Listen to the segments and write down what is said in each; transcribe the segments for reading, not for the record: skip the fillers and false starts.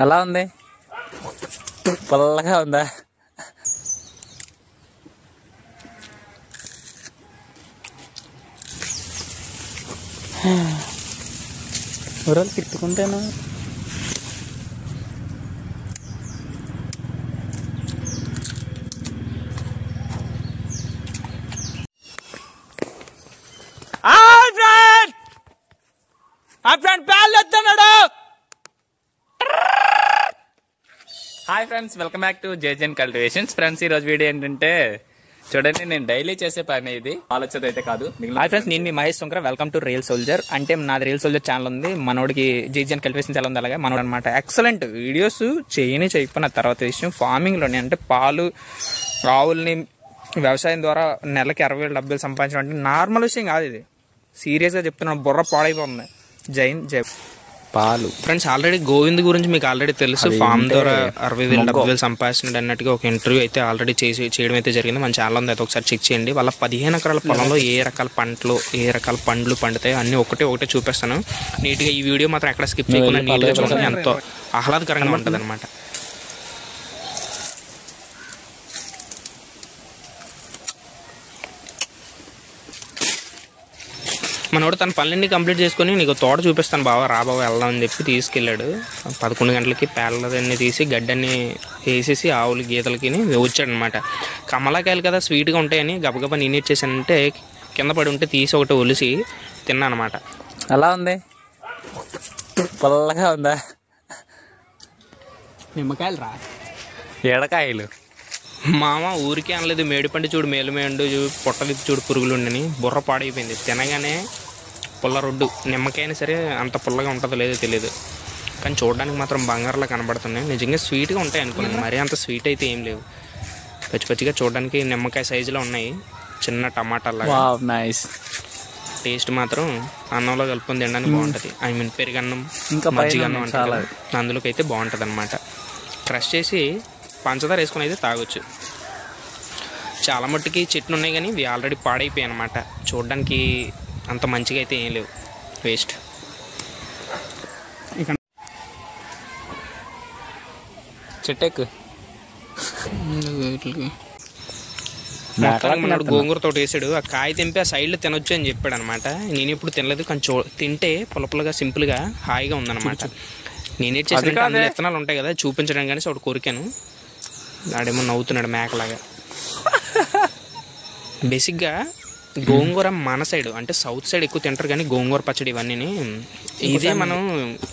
ఎలా ఉంది? పుల్లగా ఉందా? ఊరలు తిట్టుకుంటేనా hi friends, welcome back to జేజెన్ కల్టివేషన్స్. ఫ్రెండ్స్, ఈ రోజు వీడియో ఏంటంటే చూడండి, నేను డైలీ చేసే పని ఇది, ఆలోచన అయితే కాదు. హాయ్ ఫ్రెండ్స్, నేను మీ Mahesh Shankar. Welcome to real soldier. అంటే నాది రియల్ సోల్జర్ ఛానల్ ఉంది. మనోడికి జేజెన్ కల్టివేషన్స్ ఎలా ఉంది అలాగే మనోడు అనమాట. ఎక్సలెంట్ వీడియోస్ చేయకపోయిన తర్వాత విషయం ఫార్మింగ్లోనే, అంటే పాలు ఆవుల్ని వ్యవసాయం ద్వారా నెలకి 60,000-70,000 సంపాదించడం అంటే నార్మల్ విషయం కాదు. ఇది సీరియస్గా చెప్తున్నాను, బుర్ర పాడైపోతుంది. జై పాలు ఫ్రెండ్స్, ఆల్రెడీ గోవింద్ గురించి మీకు ఆల్రెడీ తెలుసు. ఫామ్ ద్వారా 60,000-70,000 సంపాదించినట్టు అన్నట్టుగా ఒక ఇంటర్వ్యూ అయితే ఆల్రెడీ చేయడం అయితే జరిగింది. మన ఛానల్ ఉంది, అయితే ఒకసారి చెక్ చేయండి. వాళ్ళ 15 ఎకరాల పొలంలో ఏ రకాల పంటలు, ఏ రకాల పండ్లు పండుతాయి అన్ని ఒకటే చూపిస్తాను నీట్గా. ఈ వీడియో మాత్రం ఎక్కడ స్కిప్ చేయకుండా నీట్గా చూడండి, ఎంతో ఆహ్లాదకరంగా ఉంటుంది అనమాట. మనోడు తన పనులన్నీ కంప్లీట్ చేసుకుని నీకు తోట చూపిస్తాను బావ, రా బావ వెళ్దాం అని చెప్పి తీసుకెళ్ళాడు. 11 గంటలకి పేళ్ళదన్నీ తీసి గడ్డన్ని వేసేసి ఆవులు గీతలకి వచ్చాడు అనమాట. కమలాకాయలు కదా స్వీట్గా ఉంటాయని గబగబా నేను చేశానంటే కింద పడి ఉంటే తీసి ఒకటి ఒలిసి తిన్నా అనమాట. ఎలా ఉంది? పుల్లగా ఉందా? నిమ్మకాయలు రా, ఎడకాయలు. మామ ఊరికే అనలేదు, మేడిపండు చూడు, మేలుమేండు చూడు, పొట్ట విప్పి చూడు, పురుగులు ఉండని బుర్ర పాడైపోయింది. తినగానే పుల్ల రొడ్డు. నిమ్మకాయని సరే అంత పుల్లగా ఉంటుందో లేదో తెలియదు, కానీ చూడడానికి మాత్రం బంగారులా కనబడుతున్నాయి. నిజంగా స్వీట్గా ఉంటాయి అనుకున్నాను, మరీ అంత స్వీట్ అయితే ఏం లేవు. పచ్చిగా చూడడానికి నిమ్మకాయ సైజులో ఉన్నాయి, చిన్న టమాటాలాగా. నైస్. టేస్ట్ మాత్రం అన్నంలో కలుపుకొని తినడానికి బాగుంటుంది. ఐ మీన్ పెరుగన్నం, ఇంకా మజ్జిగన్నం అంటే అందులోకి అయితే బాగుంటుంది అనమాట. క్రష్ చేసి పంచదార వేసుకుని అయితే తాగొచ్చు. చాలా మట్టుకి చెట్లు ఉన్నాయి కానీ ఇవి ఆల్రెడీ పాడైపోయాయి అనమాట. చూడడానికి అంత మంచిగా అయితే ఏం లేవు, వేస్ట్. చెట్టెక్కు. మొత్తానికి గోంగూర తోట వేసాడు. ఆ కాయ తెంపి ఆ సైడ్లో తినొచ్చు అని చెప్పాడు అనమాట. నేను ఇప్పుడు తినలేదు, కానీ తింటే పులపులుగా సింపుల్గా హాయిగా ఉందన్నమాట. నేనే చేసిన అందులో విత్తనాలు ఉంటాయి కదా, చూపించడం కానీ ఒకటి కొరికాను. ఆడేమో నవ్వుతున్నాడు మేకలాగా. బేసిక్గా గోంగూర మన సైడ్ అంటే సౌత్ సైడ్ ఎక్కువ తింటారు, కానీ గోంగూర పచ్చడి ఇవన్నీ ఇదే మనం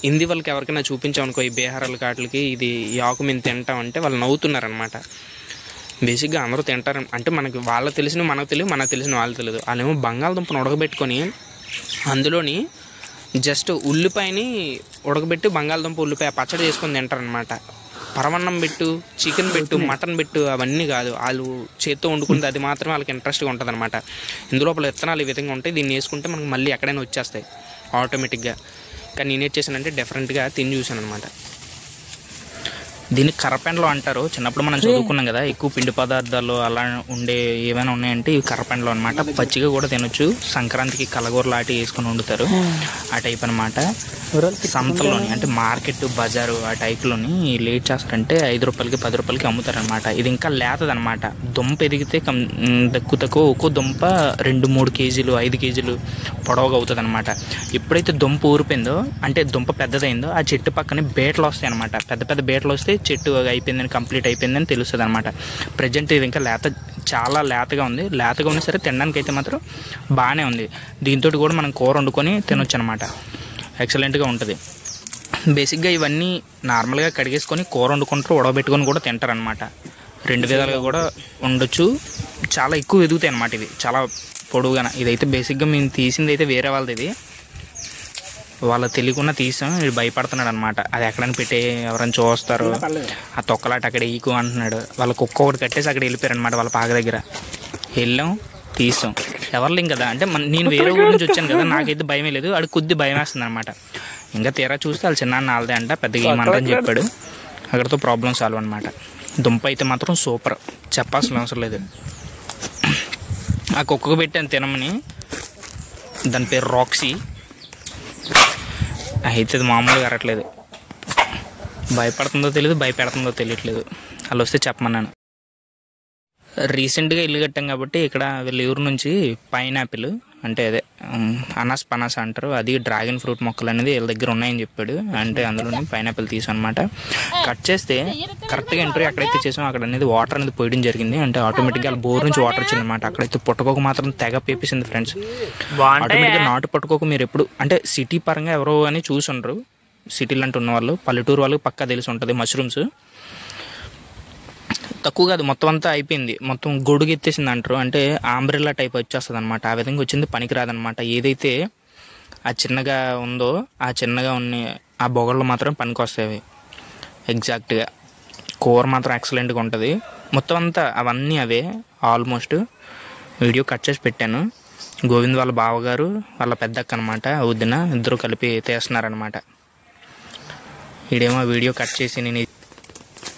హిందీ వాళ్ళకి ఎవరికైనా చూపించామనుకో, ఈ బీహార్ల కాట్లకి ఇది ఈ ఆకు మేము తింటాం అంటే వాళ్ళు నవ్వుతున్నారు అనమాట. బేసిక్గా అందరూ తింటారు అంటే మనకి వాళ్ళకి తెలిసిన మనకు తెలియదు, మనకు తెలిసిన వాళ్ళకి తెలియదు. వాళ్ళేమో బంగాళదుంపను ఉడకబెట్టుకొని అందులోని జస్ట్ ఉల్లిపాయని ఉడకబెట్టి బంగాళదుంప ఉల్లిపాయ పచ్చడి చేసుకొని తింటారనమాట. పరమన్నం పెట్టు, చికెన్ పెట్టు, మటన్ పెట్టు అవన్నీ కాదు, వాళ్ళు చేత్తో వండుకుంటే అది మాత్రమే వాళ్ళకి ఇంట్రెస్ట్గా ఉంటుంది అనమాట. ఇందులోపల విత్తనాలు ఈ విధంగా ఉంటాయి, దీన్ని వేసుకుంటే మనకు మళ్ళీ ఎక్కడైనా వచ్చేస్తాయి ఆటోమేటిక్గా. కానీ నేనేం చేశానంటే డిఫరెంట్గా తిని చూశాను అనమాట. దీన్ని కర్రపెండలో అంటారు. చిన్నప్పుడు మనం చదువుకున్నాం కదా, ఎక్కువ పిండి పదార్థాలు అలా ఉండే ఏమైనా ఉన్నాయంటే ఇవి కర్రపెండలో అనమాట. పచ్చిగా కూడా తినొచ్చు, సంక్రాంతికి కలగూర లాంటి వేసుకొని వండుతారు, ఆ టైప్ అనమాట. సంతలోని అంటే మార్కెట్ బజారు ఆ టైప్లోని లేట్ చేస్తారంటే 5 రూపాయలకి 10 రూపాయలకి అమ్ముతారనమాట. ఇది ఇంకా లేతదనమాట. దుంప ఎదిగితే తక్కువ ఒక్కో దుంప 2-3 కేజీలు 5 కేజీలు పొడవుగా అవుతుంది అనమాట. ఎప్పుడైతే దుంప ఊరిపోయిందో అంటే దుంప పెద్దదైందో ఆ చెట్టు పక్కనే బేటలు వస్తాయి అనమాట. పెద్ద బేటలు వస్తే చెట్టు అయిపోయిందని, కంప్లీట్ అయిపోయిందని తెలుస్తుంది అనమాట. ప్రజెంట్ ఇది ఇంకా చాలా లేతగా ఉంది. లేతగా ఉన్నా సరే తినడానికి అయితే మాత్రం బాగానే ఉంది. దీంతో కూడా మనం కూర వండుకొని తినొచ్చు అనమాట. ఎక్సలెంట్గా ఉంటుంది. బేసిక్గా ఇవన్నీ నార్మల్గా కడిగేసుకొని కూర వండుకుంటారు, ఉడకబెట్టుకొని కూడా తింటారనమాట. 2 విధాలుగా కూడా ఉండొచ్చు. చాలా ఎక్కువ ఎదుగుతాయి అనమాట ఇవి, చాలా పొడుగుగా. ఇదైతే బేసిక్గా మేము తీసింది అయితే వేరే వాళ్ళది, ఇది వాళ్ళ తెలియకుండా తీసాం. వీడు భయపడుతున్నాడు అనమాట, అది ఎక్కడని పెట్టి ఎవరైనా చూస్తారు, ఆ తొక్కలాట అక్కడ ఈకు అంటున్నాడు. వాళ్ళ కుక్క ఒకటి కట్టేసి అక్కడ వెళ్ళిపోయారు అనమాట. వాళ్ళ పాక దగ్గర వెళ్ళాం, తీసాం. ఎవరు లేం కదా, అంటే నేను వేరే ఊరి నుంచి వచ్చాను కదా, నాకైతే భయమే లేదు. అది కొద్ది భయం వేస్తుంది అనమాట. ఇంకా తీరా చూస్తే వాళ్ళ చిన్న వాళ్ళదే అంట, పెద్దగా ఏమందని చెప్పాడు. అక్కడితో ప్రాబ్లం సాల్వ్ అనమాట. దుంప అయితే మాత్రం సూపర్, చెప్పాల్సిన అవసరం లేదు. ఆ కుక్కకు పెట్టాను తినమని, దాని పేరు రాక్సీ. అయితే అది మామూలుగా అరట్లేదు. భయపడుతుందో తెలియదు, భయపెడుతుందో తెలియట్లేదు. వాళ్ళు వస్తే చెప్పమన్నాను. రీసెంట్గా ఇల్లు కట్టాం కాబట్టి ఇక్కడ వీళ్ళ ఊరు నుంచి పైనాపిల్ అంటే అదే అనాస్ పనాస్ అంటారు, అది డ్రాగన్ ఫ్రూట్ మొక్కలు అనేది వీళ్ళ దగ్గర ఉన్నాయని చెప్పాడు. అంటే అందులోనే పైనాపిల్ తీసాం అనమాట. కట్ చేస్తే కరెక్ట్గా ఎంట్రీ ఎక్కడైతే చేసామో అక్కడ అనేది వాటర్ అనేది పోయడం జరిగింది. అంటే ఆటోమేటిక్గా వాళ్ళ బోర్ నుంచి వాటర్ వచ్చింది అనమాట. అక్కడైతే పుట్టకోక మాత్రం తెగ పేపేసింది ఫ్రెండ్స్. ఆటోమేటిక్గా నాటు పట్టుకోక మీరు ఎప్పుడు అంటే సిటీ పరంగా ఎవరో అని చూసుండ్రు, సిటీలు అంటూ ఉన్నవాళ్ళు, పల్లెటూరు వాళ్ళకి పక్కా తెలిసి ఉంటుంది. మష్రూమ్స్ తక్కువ కాదు, మొత్తం అంతా అయిపోయింది, మొత్తం గొడుగు ఎత్తేసింది అంటారు. అంటే ఆంబ్రెల్లా టైప్ వచ్చేస్తుంది అనమాట. ఆ విధంగా వచ్చింది, పనికిరాదనమాట. ఏదైతే ఆ చిన్నగా ఉందో ఆ చిన్నగా ఉన్న ఆ బొగళ్ళు మాత్రం పనికి వస్తాయి ఎగ్జాక్ట్గా. కూర మాత్రం ఎక్సలెంట్గా ఉంటుంది. మొత్తం అంతా అవన్నీ అవే ఆల్మోస్ట్. వీడియో కట్ చేసి పెట్టాను. గోవింద్ వాళ్ళ బావగారు వాళ్ళ పెద్దక్క అనమాట, వదిన, ఇద్దరు కలిపి తీస్తున్నారనమాట. వీడేమో వీడియో కట్ చేసి నేను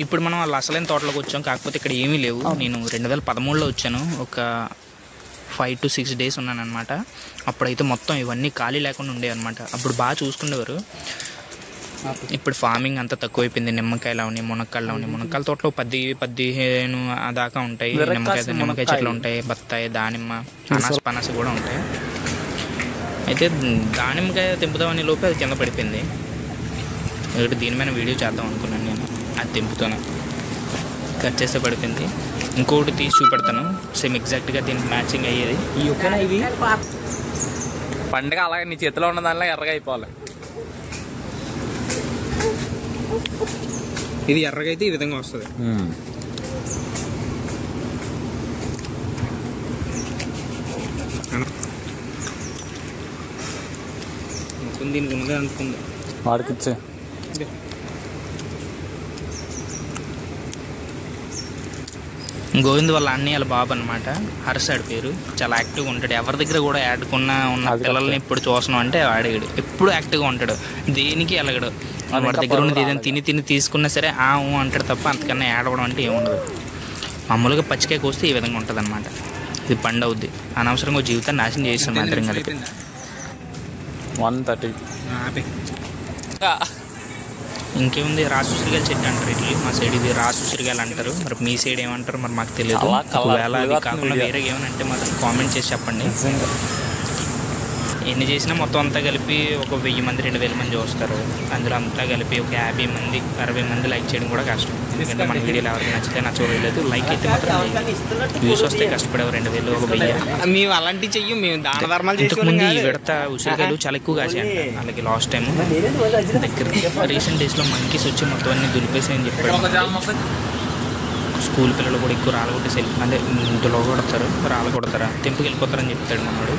ఇప్పుడు మనం వాళ్ళ అసలైన తోటలోకి వచ్చాం. కాకపోతే ఇక్కడ ఏమీ లేవు. నేను 2013లో వచ్చాను, ఒక 5 to 6 days ఉన్నాను అనమాట. అప్పుడైతే మొత్తం ఇవన్నీ ఖాళీ లేకుండా ఉండేవి అనమాట. అప్పుడు బాగా చూసుకునేవారు. ఇప్పుడు ఫార్మింగ్ అంతా తక్కువైపోయింది. నిమ్మకాయలు అవన్నీ, మునక్కాయలు అవన్నీ. మునక్కాయల తోటలో 10-15 దాకా ఉంటాయి. నిమ్మకాయ చెట్లు ఉంటాయి, బత్తాయి, దానిమ్మ, అనాస పనాస కూడా ఉంటాయి. అయితే దానిమ్మకాయ తెంపుదామని లోపే అది కింద పడిపోయింది. ఒకటి దీని మీద వీడియో చేద్దాం అనుకున్నాను నేను. అది తెంపుతాను, కట్ చేస్తే పడిపోయింది. ఇంకొకటి తీసి చూపెడతాను, సేమ్ ఎగ్జాక్ట్గా దీనికి మ్యాచింగ్ అయ్యేది. ఇవి పండుగ అలాగే నీ చేతిలో ఉన్న దానిలో ఎర్రగా అయిపోవాలి. ఇది ఎర్రగా అయితే ఈ విధంగా వస్తుంది. మొత్తం దీనికి ఉన్నదే అనుకుంది. వాడికి ఇచ్చే గోవింద్ వాళ్ళ అన్నయ్య వాళ్ళ బాబు అనమాట, హర్షాడు పేరు. చాలా యాక్టివ్గా ఉంటాడు. ఎవరి దగ్గర కూడా యాడ్కున్న ఉన్న పిల్లల్ని ఇప్పుడు చూస్తున్నాం అంటే వాడేడు ఎప్పుడు యాక్టివ్గా ఉంటాడు. దేనికి ఎలగడు. వాడి దగ్గర ఉన్నది ఏదైనా తిని తీసుకున్నా సరే అంటాడు తప్ప అంతకన్నా ఏడవడం అంటే ఏముండదు. మామూలుగా పచ్చికాయ కోస్తే ఈ విధంగా ఉంటుంది అనమాట. ఇది పండు అవుద్ది. అనవసరంగా జీవితాన్ని నాశనం చేస్తాం మాత్రం కలిపి. 130 ఇంకేముంది, రాసు ఉసిరికాయల చెట్టు అంటారు ఇట్లా. మా సైడ్ ఇది రాసు ఉసిరికాయలు అంటారు. మరి మీ సైడ్ ఏమంటారు మరి మాకు తెలియదు. ఒకవేళ అది కాకుండా వేరే ఏమనంటే మాత్రం కామెంట్ చేసి చెప్పండి. ఎన్ని చేసినా మొత్తం అంతా కలిపి ఒక 1000 మంది 2000 మంది చూస్తారు. అందులో అంతా కలిపి ఒక 50 మంది 60 మంది లైక్ చేయడం కూడా కష్టం. ఎందుకంటే మన వీడియోలు ఎవరికి నచ్చితే నచ్చలేదు. లైక్ అయితే మాత్రం వ్యూస్ వస్తే కష్టపడేవారు 2000 ఒక 1000. మేము అలాంటివి చెయ్యం. మేము దాన ధర్మాలు ఇంతకుముందు ఈ విడత ఉసిరికాయలు చాలా ఎక్కువ కాసాయంట. అలాగే లాస్ట్ టైం దగ్గర రీసెంట్ డేస్లో మంకీస్ వచ్చి మొత్తం అన్ని దులిపేసి అని చెప్పాడు. స్కూల్ పిల్లలు కూడా ఎక్కువ రాలగొట్టేసి అంటే ఇందులో కొడతారు, రాలగొడతారా, తెంపుకి వెళ్ళిపోతారని చెప్తాడు మనోడు.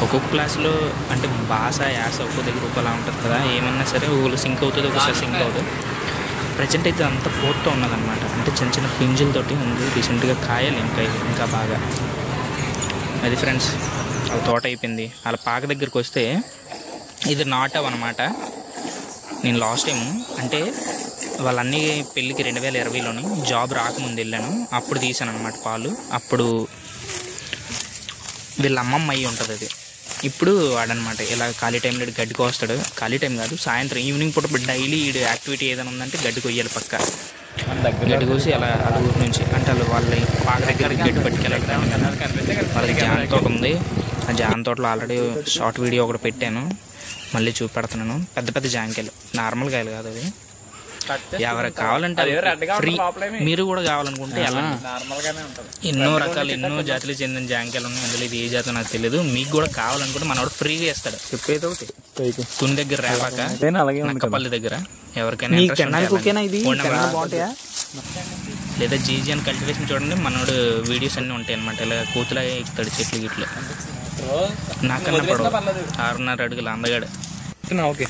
ఒక్కొక్క క్లాస్లో అంటే భాష యాస ఒక్కో దగ్గర ఒకలా ఉంటుంది కదా. ఏమన్నా సరే ఒకళ్ళు సింక్ అవుతుంది, ఒకసారి సింక్ అవుతుంది. ప్రజెంట్ అయితే అంతా పోతూ ఉన్నదన్నమాట. అంటే చిన్న చిన్న పింజులతోటి ఉంది. రీసెంట్గా కాయాలి ఇంకా బాగా. అది ఫ్రెండ్స్, వాళ్ళ తోట అయిపోయింది. వాళ్ళ పాక దగ్గరికి వస్తే ఇది నాటవ్ అనమాట. నేను లాస్ట్ టైం అంటే వాళ్ళన్నీ పెళ్ళికి 2020లోని జాబ్ రాకముందు వెళ్ళాను. అప్పుడు తీసాను అనమాట పాలు. అప్పుడు వీళ్ళ అమ్మమ్మ అయ్యి ఉంటుంది అది. ఇప్పుడు వాడనమాట ఇలా ఖాళీ టైంలో గడ్డికి వస్తాడు. ఖాళీ టైం కాదు, సాయంత్రం ఈవినింగ్ పూట డైలీ ఈ యాక్టివిటీ ఏదైనా ఉందంటే గడ్డి కొయ్యాలి పక్క. గడ్డి కోసి అలా ఊరి నుంచి అంటే వాళ్ళ పాక దగ్గర గడ్డి పట్టుకెళ్ళాలి. వాళ్ళకి జామ తోట ఉంది. ఆ జామ తోటలో ఆల్రెడీ షార్ట్ వీడియో ఒకటి పెట్టాను, మళ్ళీ చూపెడుతున్నాను. పెద్ద పెద్ద జాంకాయలు, నార్మల్ కాయలు కాదు అవి. ఎవరికి కావాలంటే ఫ్రీ. మీరు కూడా కావాలనుకుంటే ఎన్నో రకాలు ఎన్నో జాతులు చెందిన జాంకాయలు ఉన్నాయి. అందులో ఇది ఏ జాతో నాకు తెలియదు. మీకు కూడా కావాలనుకుంటే మనోడు ఫ్రీగా ఇస్తాడు. చెప్పేది తుని దగ్గర రేపాక నక్కపల్లి దగ్గర ఎవరికైనా లేదా జీజియన్ కల్టివేషన్ చూడండి. మనోడు వీడియోస్ అన్నీ ఉంటాయి అనమాట. ఇలా కూతులా ఎక్కుతాడు చెట్లు గిట్లు. నాకన్నా పడవ 6.5 అడుగులు అందగాడు. ఓకే,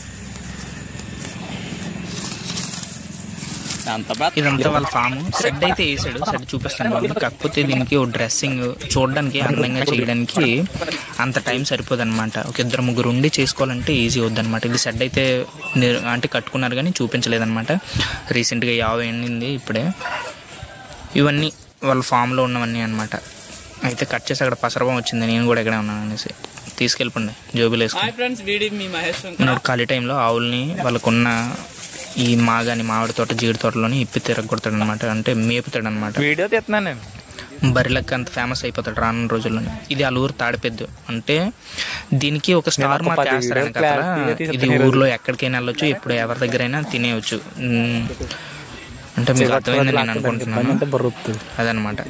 ఇదంతా వాళ్ళ ఫామ్. షెడ్ అయితే వేసాడు, షెడ్ చూపిస్తాను. కాకపోతే దీనికి ఓ డ్రెస్సింగ్ చూడడానికి అందంగా చేయడానికి అంత టైం సరిపోదు అనమాట. ఒక 2-3 ఉండి చేసుకోవాలంటే ఈజీ అవుద్ది అనమాట. ఇది షెడ్ అయితే అంటే కట్టుకున్నారు కానీ చూపించలేదన్నమాట. రీసెంట్గా 50 ఎండింది ఇప్పుడే. ఇవన్నీ వాళ్ళ ఫామ్లో ఉన్నవన్నీ అనమాట. అయితే కట్ చేసి అక్కడ పసరవం వచ్చింది. నేను కూడా ఎక్కడే ఉన్నాను అనేసి తీసుకెళ్ళిపోండి జోబులు వేసుకుని. ఖాళీ టైంలో ఆవుల్ని వాళ్ళకున్న ఈ మాగాని మామిడి తోట జీడి తోటలోని ఇప్పి తిరగొడతాడు అనమాట, అంటే మేపుతాడు అనమాట. వీడియో తీస్తున్నాను నేను. బరిలెక్క అంత ఫేమస్ అయిపోతాడు రానున్న రోజుల్లోనే. ఇది అలూరు తాడిపెద్దు. అంటే దీనికి ఒక స్టార్ మార్క్ వేస్తారు వెనకాల. ఇది ఊర్లో ఎక్కడికైనా వెళ్ళొచ్చు, ఇప్పుడు ఎవరి దగ్గరైనా తినేయచ్చు. అంటే మీకు అర్థమైందని నేను అనుకుంటున్నాను. అదనమాట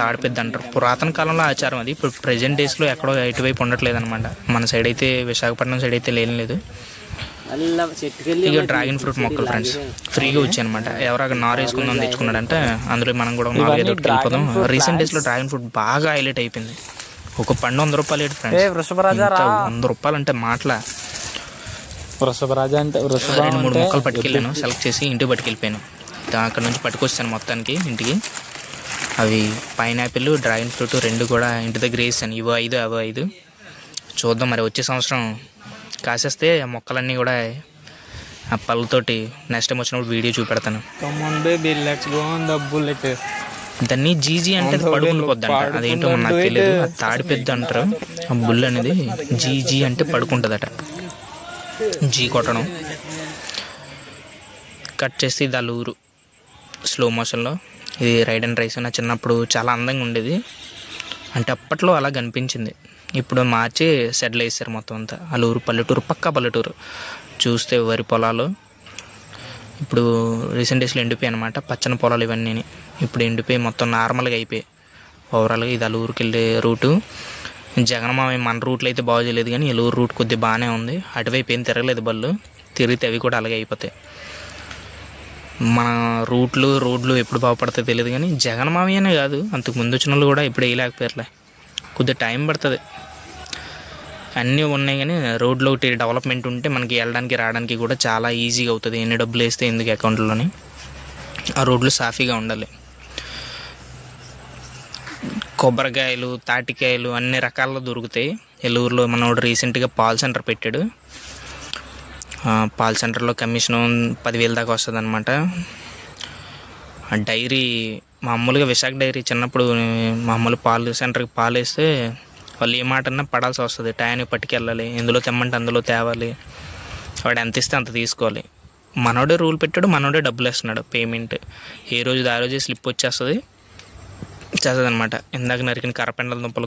తాడిపెద్దు అంటారు. పురాతన కాలంలో ఆచారం అది. ఇప్పుడు ప్రెజెంట్ డేస్లో ఎక్కడో ఇటువైపు ఉండట్లేదు అనమాట. మన సైడ్ అయితే, విశాఖపట్నం సైడ్ అయితే లేదు. ఇక డ్రాగన్ ఫ్రూట్ మొక్కలు ఫ్రెండ్స్ ఫ్రీగా వచ్చాయి అనమాట. ఎవరు అక్కడ నారు వేసుకుందాం తెచ్చుకున్నాడంటే అందులో మనం కూడా 4-5 వెళ్ళిపోదాం. రీసెంట్ డేస్లో డ్రాగన్ ఫ్రూట్ బాగా హైలైట్ అయిపోయింది. ఒక పండు 100 రూపాయలు ఏంటి ఫ్రెండ్స్, 100 రూపాయలు అంటే మాటలా. 2-3 మొక్కలు పట్టుకెళ్ళాను, సెలెక్ట్ చేసి ఇంటికి పట్టుకెళ్ళిపోయాను. అక్కడ నుంచి పట్టుకొచ్చాను మొత్తానికి ఇంటికి. అవి పైనాపిల్, డ్రాగన్ ఫ్రూట్ 2 కూడా ఇంటి దగ్గర వేసాను. ఇవో 5 అవో 5. చూద్దాం మరి వచ్చే సంవత్సరం కాసేస్తే ఆ మొక్కలన్నీ కూడా ఆ పళ్ళతోటి నెక్స్ట్ టైం వచ్చినప్పుడు వీడియో చూపెడతాను. దాన్ని జీజీ అంటే పడుకుండిపోద్ది అంట. అదేంటో నాకు తెలియదు. అది తాడిపెద్దు అంటారు. ఆ బుల్ అనేది జీజీ అంటే పడుకుంటుందట. జీ కొట్టడం. కట్ చేసి ఇది అలూరు స్లో మోషన్లో. ఇది రైడ్ అండ్ రైస్. నా చిన్నప్పుడు చాలా అందంగా ఉండేది. అంటే అప్పట్లో అలా కనిపించింది. ఇప్పుడు మార్చి సెటిల్ వేసారు మొత్తం అంతా. అలూరు పల్లెటూరు, పక్కా పల్లెటూరు. చూస్తే వరి పొలాలు. ఇప్పుడు రీసెంట్ డేస్లో ఎండిపోయాయి అనమాట. పచ్చని పొలాలు ఇవన్నీ ఇప్పుడు ఎండిపోయి మొత్తం నార్మల్గా అయిపోయాయి. ఓవరాల్గా ఇది అలూరుకి వెళ్ళే రూటు. జగన్మామయ్య మన రూట్లో అయితే బాగు చేయలేదు, కానీ అలూరు రూట్ కొద్దిగా బాగానే ఉంది. అటువైపు ఏం తిరగలేదు బళ్ళు. తిరిగితే అవి కూడా అలాగే అయిపోతాయి. మన రోడ్లు ఎప్పుడు బాగుపడతాయో తెలియదు, కానీ జగన్మామయ్యనే కాదు, అంతకు ముందు వచ్చిన వాళ్ళు కూడా ఇప్పుడు వేయలేకపోయారులే. కొద్దిగా టైం పడుతుంది. అన్నీ ఉన్నాయి, కానీ రోడ్లో ఒకటి డెవలప్మెంట్ ఉంటే మనకి వెళ్ళడానికి రావడానికి కూడా చాలా ఈజీగా అవుతుంది. ఎన్ని డబ్బులు వేస్తే ఎందుకు అకౌంట్లోని. ఆ రోడ్లు సాఫీగా ఉండాలి. కొబ్బరికాయలు, తాటికాయలు అన్ని రకాల్లో దొరుకుతాయి. ఏలూరులో మనోడు రీసెంట్గా పాల్ సెంటర్ పెట్టాడు. పాల్ సెంటర్లో కమిషన్ 10,000 దాకా వస్తుంది అనమాట. డైరీ మామూలుగా విశాఖ డైరీ చిన్నప్పుడు మామూలు పాలు సెంటర్కి పాలు వేస్తే వాళ్ళు ఏ మాట అన్నా పడాల్సి వస్తుంది. టయానికి పట్టుకెళ్ళాలి, ఎందులో తెమ్మంటే అందులో తేవాలి. వాడు ఎంత ఇస్తే అంత తీసుకోవాలి. మనోడే రూల్ పెట్టాడు, మనోడే డబ్బులు వేస్తున్నాడు. పేమెంట్ ఏ రోజు ఆ రోజే స్లిప్ వచ్చేస్తుంది అనమాట. ఇందాక నరికిన కరపెండల దుంపలు